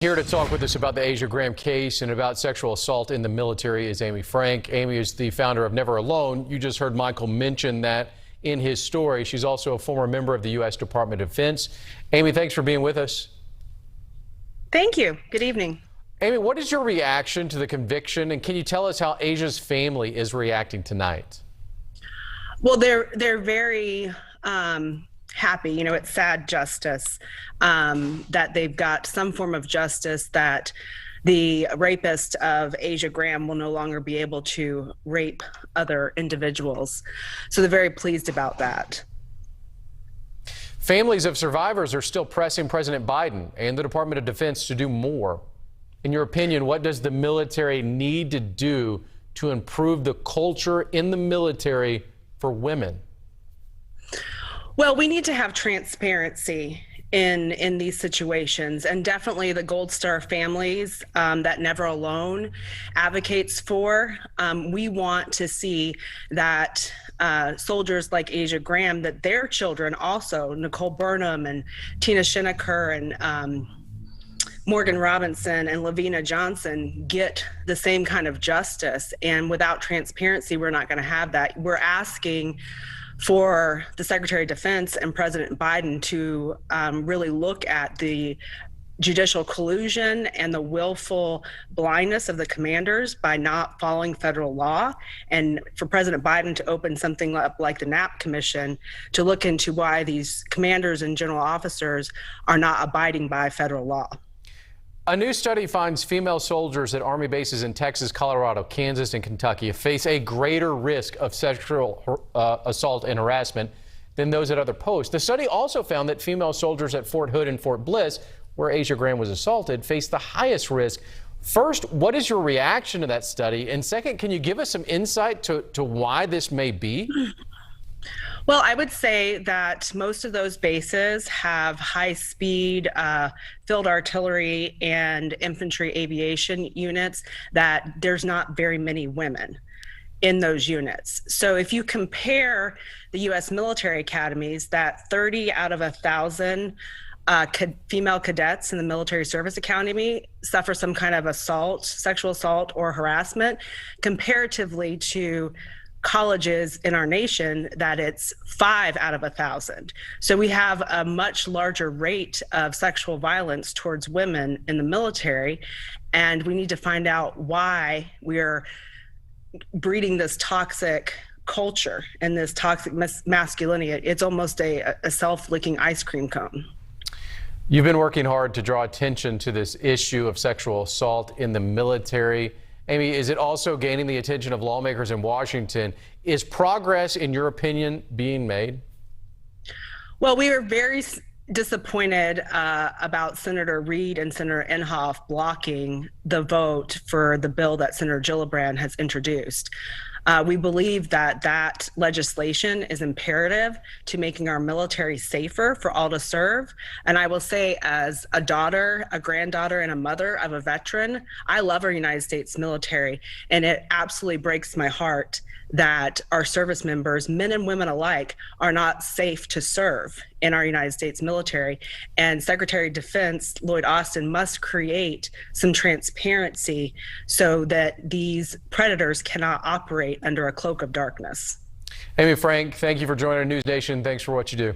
Here to talk with us about the Asia Graham case and about sexual assault in the military is Amy Frank. Amy is the founder of Never Alone. You just heard Michael mention that in his story. She's also a former member of the U.S. Department of Defense. Amy, thanks for being with us. Thank you. Good evening. Amy, what is your reaction to the conviction, and can you tell us how Asia's family is reacting tonight? Well, they're very happy. You know, it's sad justice, that they've got some form of justice, that the rapist of Asia Graham will no longer be able to rape other individuals. So they're very pleased about that. Families of survivors are still pressing President Biden and the Department of Defense to do more. In your opinion, what does the military need to do to improve the culture in the military for women? Well, we need to have transparency in these situations, and definitely the Gold Star families that Never Alone advocates for. We want to see that soldiers like Asia Graham, that their children also, Nicole Burnham and Tina Schenecker and Morgan Robinson and Lavina Johnson, get the same kind of justice. And without transparency, we're not going to have that. We're asking for the Secretary of Defense and President Biden to really look at the judicial collusion and the willful blindness of the commanders by not following federal law, and for President Biden to open something up like the Knapp Commission to look into why these commanders and general officers are not abiding by federal law. A new study finds female soldiers at Army bases in Texas, Colorado, Kansas, and Kentucky face a greater risk of sexual assault and harassment than those at other posts. The study also found that female soldiers at Fort Hood and Fort Bliss, where Asia Graham was assaulted, face the highest risk. First, what is your reaction to that study? And second, can you give us some insight to why this may be? Well, I would say that most of those bases have high-speed field artillery and infantry aviation units, that there's not very many women in those units. So if you compare the U.S. military academies, that 30 out of 1,000 female cadets in the Military Service Academy suffer some kind of assault, sexual assault or harassment, comparatively to colleges in our nation, that it's 5 out of 1,000. So we have a much larger rate of sexual violence towards women in the military, and we need to find out why we're breeding this toxic culture and this toxic masculinity. It's almost a self-licking ice cream cone. You've been working hard to draw attention to this issue of sexual assault in the military. Amy, is it also gaining the attention of lawmakers in Washington? Is progress, in your opinion, being made? Well, we are very disappointed about Senator Reid and Senator Inhofe blocking the vote for the bill that Senator Gillibrand has introduced. We believe that that legislation is imperative to making our military safer for all to serve. And I will say, as a daughter, a granddaughter, and a mother of a veteran, I love our United States military, and it absolutely breaks my heart that our service members, men and women alike, are not safe to serve in our United States military. And Secretary of Defense Lloyd Austin must create some transparency so that these predators cannot operate under a cloak of darkness. Amy Frank, thank you for joining NewsNation. Thanks for what you do.